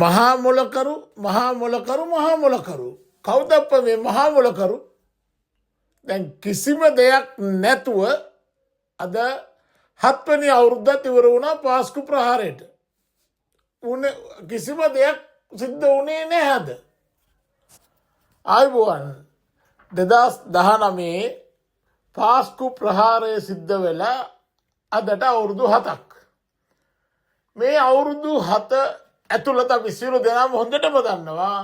මහා මොලකරු මහා මොලකරු මහා මොලකරු කවුද අප්ප මේ මහා මොලකරු? දැන් කිසිම දෙයක් නැතුව අද 7 වෙනි අවුරුද්දත් ඉවර වුණා පාස්කු ප්‍රහාරයට. කිසිම දෙයක් සිද්ධ වුණේ නැහැ අද. ආයුබෝවන් 2019 පාස්කු ප්‍රහාරය සිද්ධ වෙලා අදට අවුරුදු 7ක්. මේ අවුරුදු 7 ඇතුළත අපි සියලු දෙනාම හොඳටම දන්නවා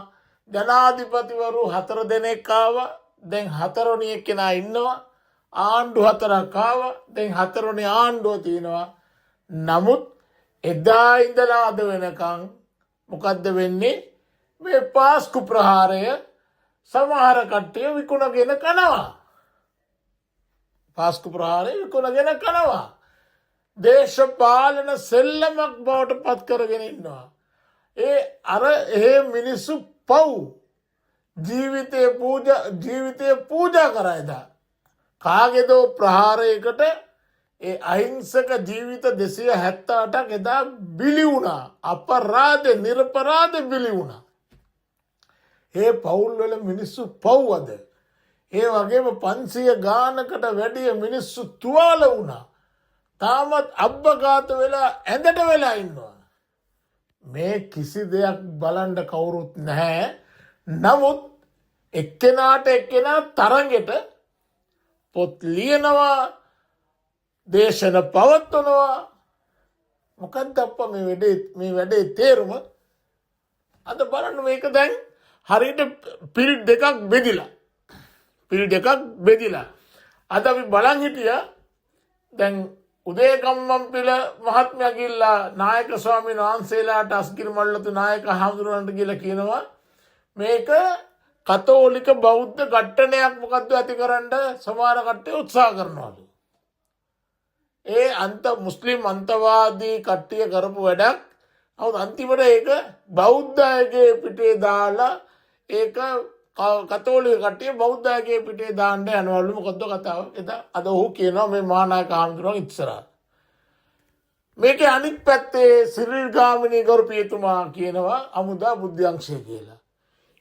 ජනාධිපතිවරු 4 දෙනෙක් ආවා. දැන් 4 වෙනි එක්කෙනා ඉන්නවා. ආණ්ඩු 4ක් ආවා. දැන් 4 වෙනි ආණ්ඩුව තියෙනවා. නමුත් එදා ඉඳලා අද වෙනකන් මොකද්ද වෙන්නේ? මේ පාස්කු ප්‍රහාරය සමහර කට්ටිය විකුණගෙන කනවා. පාස්කු ප්‍රහාරය විකුණගෙන කනවා. දේශපාලන සෙල්ලමක් බවට පත් කරගෙන ඉන්නවා. ඒ මිනිස්සු පව් ජීවිතය පූජා කරයිදා. කාගේදෝ ප්‍රහාරයකට ඒ අහිංසක ජීවිත 278ක් එදා බිලි වුණා. අපරාධ නිර්පරාධ බිලි වුණා. ඒ පවුල් වල මිනිස්සු පව්වද. ඒ වගේම 500 ගානකට වැඩිය මිනිස්සු තුවාල වුණා. තාමත් අබ්බඝාත වෙලා ඇඳට වෙලා ඉන්නවා. මේ කිසි දෙයක් බලන්න කවුරුත් නැහැ. නමුත් එක්කෙනාට එක්කෙනා තරඟෙට පොත් ලියනවා, දේශන පවත්වනවා. මොකක්ද අප්පා මේ වැඩේ තේරුම? අද බලන්න මේක දැන් හරියට පිරිත් දෙකක් බෙදිලා. අද අපි බලන් හිටියා දැන් උදේ ගම්මන්පිල මහත්මයා ගිහිල්ලා නායක ස්වාමීන් වහන්සේලාට අස්ගිරි මල්ලතු නායක හාමුදුරුවන්ට ගිහිල්ලා කියනවා මේක කතෝලික බෞද්ධ ඝට්ටනයක් මොකද්ද ඇතිකරන්න සමහර කට්ටිය උත්සාහ කරනවලු. ඒ මුස්ලිම් අන්තවාදී කට්ටිය කරපු වැඩක්. නමුත් අන්තිමට ඒක බෞද්ධයගේ පිටේ දාලා ඒක කතෝලික කට්ටිය බෞද්ධයගේ පිටේ දාන්න යනවලු. මොකද්ද කතාව? අද ඔහු කියනවා මේ මහානායක හාමුදුරුවෝ ඉස්සරහ. මේකේ අනිත් පැත්තේ සිරිල් ගාමිණී ගරුපියතුමා කියනවා අමුදා බුද්ධ්‍යංශය කියලා.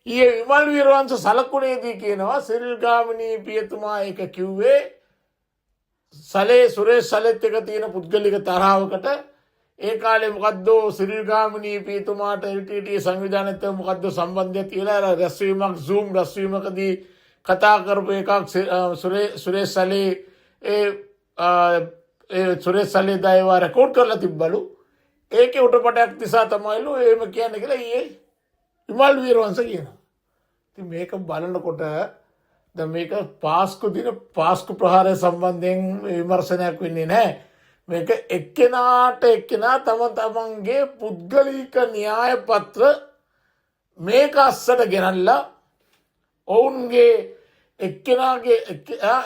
ඊයේ විමල් වීරවංශ සලකුණේදී කියනවා සිරිල් ගාමිණී පියතුමා ඒක කිව්වේ සුරේෂ් සලෙත් එක තියෙන පුද්ගලික තරහවකට. ඒ කාලේ මොකද්ද සිරිල් ගාමිණී පියතුමාට LTT සංවිධානයත් මොකද්ද සම්බන්ධය කියලා රැස්වීමක් Zoom රැස්වීමකදී කතා කරපු එකක් සුරේෂ් සලේ සුරේෂ් සලේ දායවා රෙකෝඩ් කරලා තිබ්බලු. ඒකේ උඩපටයක් නිසා තමයිලු එහෙම කියන්නේ කියලා ඊයේ විමල් වීරවංශ කියනවා. ඉතින් මේක බලනකොට දැන් මේක පාස්කු ප්‍රහාරය සම්බන්ධයෙන් විමර්ශනයක් වෙන්නේ නැහැ. මේක එක්කෙනාට එක්කෙනා තමන්ගේ පුද්ගලික න්‍යාය පත්‍ර මේක අස්සට ගෙනල්ලා ඔවුන්ගේ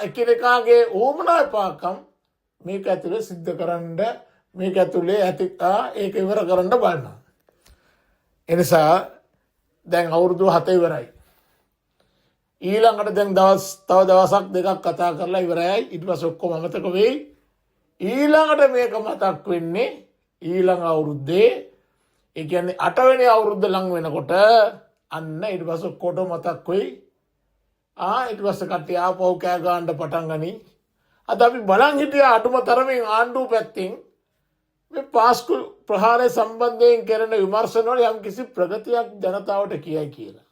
එකිනෙකාගේ ඕමනා පාකම් මේක ඇතුලේ සිද්ධ කරන්න මේක ඇතුලේ ඒක ඉවර කරන්න බලනවා. එනිසා දැන් අවුරුදු 7 ඉවරයි. ඊළඟට දැන් තව දවසක් දෙකක් කතා කරලා ඉවරයි. ඊට පස්සේ ඔක්කොම අමතක වෙයි. ඊළඟට මේක මතක් වෙන්නේ ඊළඟ අවුරුද්දේ. ඒ කියන්නේ 8 වෙනි අවුරුද්ද ලඟ වෙනකොට අන්න ඊට පස්සේ ඔක්කොට මතක් වෙයි. ඊට පස්සේ කට්ටිය ආපහු කෑ ගන්න පටන් ගනි. අද අපි බලන් හිටියා අඩුම තරමින් ආණ්ඩුව පැත්තෙන් මේ පාස්කු ප්‍රහාරය සම්බන්ධයෙන් කරන විමර්ශන වල යම් කිසි ප්‍රගතියක් ජනතාවට කියයි කියලා.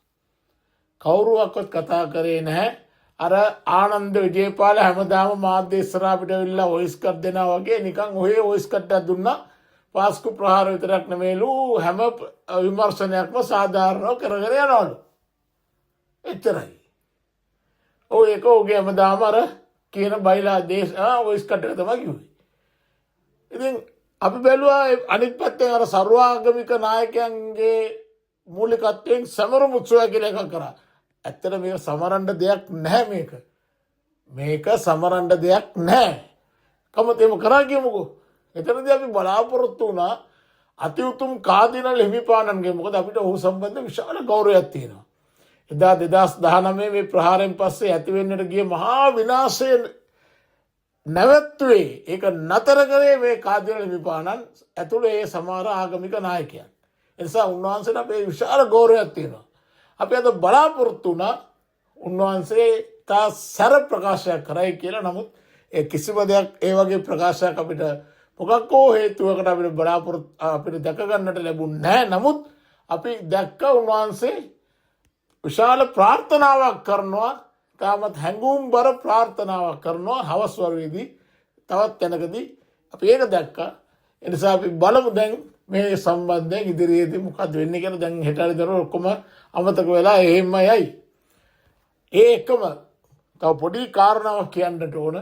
කවුරුවක්වත් කතා කරේ නැහැ. අර ආනන්ද විජේපාල හැමදාම මාධ්‍ය ඉස්සරහා පිට වෙලා වොයිස් කට් දෙනවා වගේ නිකන් ඔහේ වොයිස් කට් එකක් දුන්නා. පාස්කු ප්‍රහාර විතරක් නෙමෙයිලු හැම විමර්ශනයක්ම සාධාරණව කරගෙන යනවලු. එච්චරයි. ඒක ඔහුගේ හැමදාම අර කියන බයිලා වොයිස් කට් එක තමයි කිව්වේ. ඉතින් අපි බැලුවා අනිත් පැත්තෙන් අර සර්වාගමික නායකයන්ගේ මූලිකත්වයෙන් සමරු මුත්සුවා කියලා එකක් කරා. ඇත්තට මේක සමරන්න දෙයක් නැහැ මේක සමරන්න දෙයක් නැහැ. කමතේම කරා කියමුකෝ. එතනදී අපි බලාපොරොත්තු වුණා අති උතුම් කාදිනල් හිමිපාණන්ගේ. මොකද අපිට ඔහු සම්බන්ධ විශාල ගෞරවයක් තියෙනවා. එදා 2019 මේ ප්‍රහාරයෙන් පස්සේ ඇති වෙන්නට ගිය මහා විනාශය නැවැත්තුවේ ඒක නතර කරේ මේ කාදිනල් හිමිපාණන් ඇතුළේ ඒ සමහර ආගමික නායකයන්. එනිසා උන්වහන්සේට අපේ විශාල ගෞරවයක් තියෙනවා. අපි අද බලාපොරොත්තු වුණා උන්වහන්සේ තා සැර ප්‍රකාශයක් කරයි කියලා. නමුත් ඒ කිසිම දෙයක් ඒ වගේ ප්‍රකාශයක් අපිට මොකක් හෝ හේතුවකට අපිට දැක ගන්නට ලැබුණේ නැහැ. නමුත් අපි දැක්ක උන්වහන්සේ විශාල ප්‍රාර්ථනාවක් කරනවා. තාමත් හැඟුම්බර ප්‍රාර්ථනාවක් කරනවා හවස් වරුවේදී තවත් තැනකදී අපි ඒක දැක්කා. ඒ නිසා අපි බලමු දැන් මේ සම්බන්ධයෙන් ඉදිරියේදී මොකද වෙන්නේ කියලා. දැන් හෙට හරි දරෝ ඔක්කොම අමතක වෙලා එහෙම යයි. ඒ එකම තව පොඩි කාරණාවක් කියන්නට ඕන.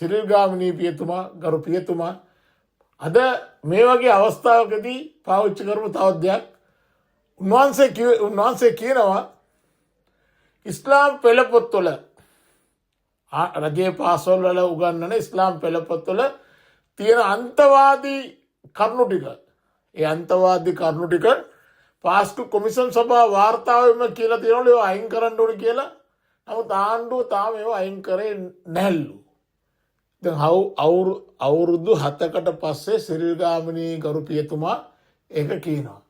සිරිල් ගාමිණී පියතුමා ගරු පියතුමා අද මේ වගේ අවස්ථාවකදී පාවිච්චි කරපු තවත් දෙයක් උන්වහන්සේ කියනවා ඉස්ලාම් පෙළපොත්වල රජයේ පාසල් වල උගන්වන ඉස්ලාම් පෙළපොත්වල තියෙන අන්තවාදී කරුණු ටික ඒ අන්තවාදී කරුණු ටික පාස්කු කොමිෂන් සභාව වාර්තාවෙම කියලා තියෙනවලු ඒවා අයින් කරන්න ඕනේ කියලා. නමුත් ආණ්ඩුව තාම ඒවා අයින් කරේ නැහැලු. දැන් අවුරුදු 7කට පස්සේ සිරිල් ගාමිණී ගරු පියතුමා ඒක කියනවා.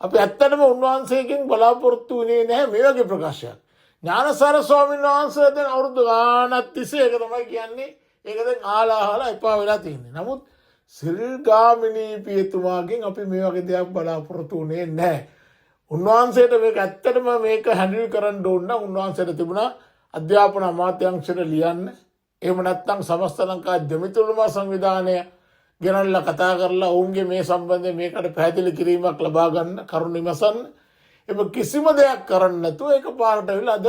අපි ඇත්තටම උන්වහන්සේගෙන් බලාපොරොත්තු වෙන්නේ නැහැ මේ වගේ ප්‍රකාශයක්. ඥානසාර ස්වාමීන් වහන්සේ දැන් අවුරුදු ගානක් තිස්සේ ඒක තමයි කියන්නේ. ඒක දැන් ආලාහලා එපා වෙලා තියෙන්නේ. නමුත් සිරිල් ගාමිණී පියතුමාගෙන් අපි මේ වගේ දෙයක් බලාපොරොත්තු වෙන්නේ නැහැ. උන්වහන්සේට මේක ඇත්තටම මේක හැන්ඩල් කරන්න ඕන නම් උන්වහන්සේට තිබුණා අධ්‍යාපන අමාත්‍යාංශයට ලියන්න. එහෙම නැත්නම් සමස්ත ලංකා දෙමිතුළුමා සංවිධානය ගෙනල්ලා කතා කරලා ඔවුන්ගේ මේ සම්බන්ධයෙන් මේකට පැහැදිලි කිරීමක් ලබා ගන්න කරුණු විමසන්න. එම කිසිම දෙයක් කරන්න නැතුව ඒක පාරට ඇවිල්ලා අද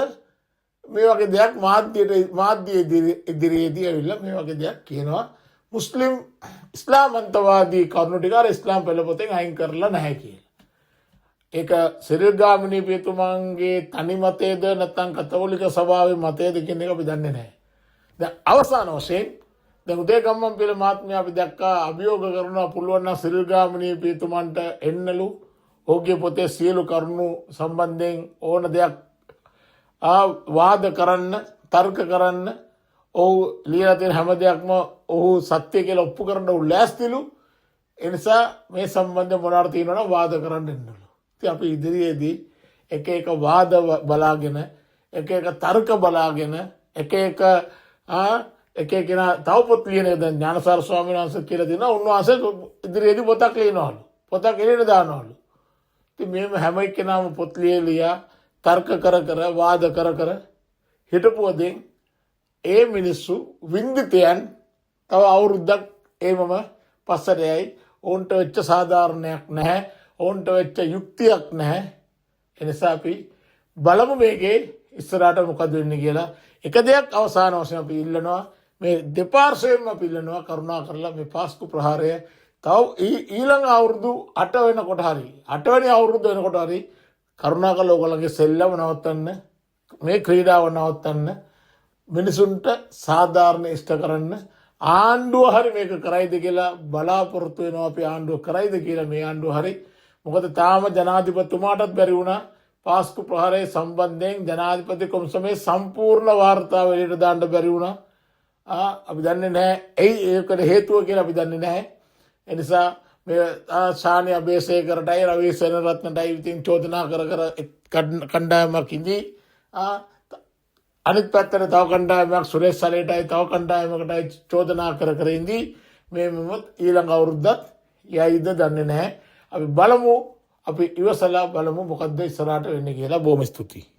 මේ වගේ දෙයක් මාධ්‍ය ඉදිරියේදී ඇවිල්ලා මේ වගේ දෙයක් කියනවා. මුස්ලිම් ඉස්ලාම් අන්තවාදී කරුණු ටික අර ඉස්ලාම් පෙළපොතෙන් අයින් කරලා නැහැ කියලා. ඒක සිරිල් ගාමිණී පියතුමාගේ තනි මතයේද නැත්නම් කතෝලික සභාවේ මතයේද කියන එක අපි දන්නේ නැහැ. දැන් අවසාන වශයෙන් දැන් උදේ ගම්මන්පිල මහත්මයා අපි දැක්කා අභියෝග කරනවා පුළුවන් නම් සිරිල් ගාමිණී පියතුමන්ට එන්නලු ඔහුගේ පොතේ සියලු කරුණු සම්බන්ධයෙන් ඕන දෙයක් වාද කරන්න තර්ක කරන්න ඔහු ලියලා තියෙන හැම දෙයක්ම ඔහු සත්‍ය කියලා ඔප්පු කරන්න ඔහු ලෑස්තිලු. ඒ නිසා මේ සම්බන්ධයෙන් මොනවාර තියෙනවා නම් වාද කරන්න එන්නලු. ඉතින් අපි ඉදිරියේදී එක එක වාද බලාගෙන එක එක තර්ක බලාගෙන එක කෙනා තව පොත් ලියන දැන් ඥානසාර ස්වාමීන් වහන්සේ කියලා දෙනවා. උන්වහන්සේ ඉදිරියේදී පොතක් ලියනවලු. පොතක් එළියට දානවලු. ඉතින් මේම හැම එක්කෙනාම පොත් ලියලා තර්ක කර වාද කර හිටපුවදෙන් ඒ මිනිස්සු වින්දිතයන් තව අවුරුද්දක් ඒමම පස්සට යයි. ඔවුන්ට වෙච්ච සාධාරණයක් නැහැ. ඔවුන්ට වෙච්ච යුක්තියක් නැහැ. එනිසා අපි බලමු මේකේ ඉස්සරහට මොකද වෙන්නේ කියලා. එක දෙයක් අවසාන වශයෙන් අපි ඉල්ලනවා මේ දෙපාර්ශ්වයෙන්ම අපි ඉල්ලනවා කරුණා කරලා මේ පාස්කු ප්‍රහාරය තව ඊළඟ අවුරුදු 8 වෙනකොට හරි 8 වෙනි අවුරුද්ද වෙනකොට හරි කරුණාකරලා ඔයගොල්ලන්ගේ සෙල්ලම නවත්තන්න මේ ක්‍රීඩාව නවත්තන්න මිනිසුන්ට සාධාරණ ඉෂ්ට කරන්න ආණ්ඩුව හරි මේක කරයිද කියලා බලාපොරොත්තු වෙනවා. අපි ආණ්ඩුව කරයිද කියලා මේ ආණ්ඩුව හරි. මොකද තාම ජනාධිපතිතුමාටත් බැරි වුණා පාස්කු ප්‍රහාරය සම්බන්ධයෙන් ජනාධිපති කොමිසමේ සම්පූර්ණ වාර්තාව එළියට දාන්න බැරි වුණා. අපි දන්නේ නැහැ ඒකට හේතුව කියලා අපි දන්නේ නැහැ. ඒ නිසා මේ ශානි අබේසේකරටයි රවී සේනරත්නටයි ඉතින් චෝදනා කර කණ්ඩායමක් ඉඳී. අනිත් පැත්තට තව කණ්ඩායමක් සුරේෂ් සලේටයි තව කණ්ඩායමකටයි චෝදනා කර ඉඳී. මේ ඊළඟ අවුරුද්දත් යයිද දන්නේ නැහැ. අපි බලමු අපි ඉවසලා බලමු මොකද්ද ඉස්සරහට වෙන්නේ කියලා. බොහොම ස්තුතියි.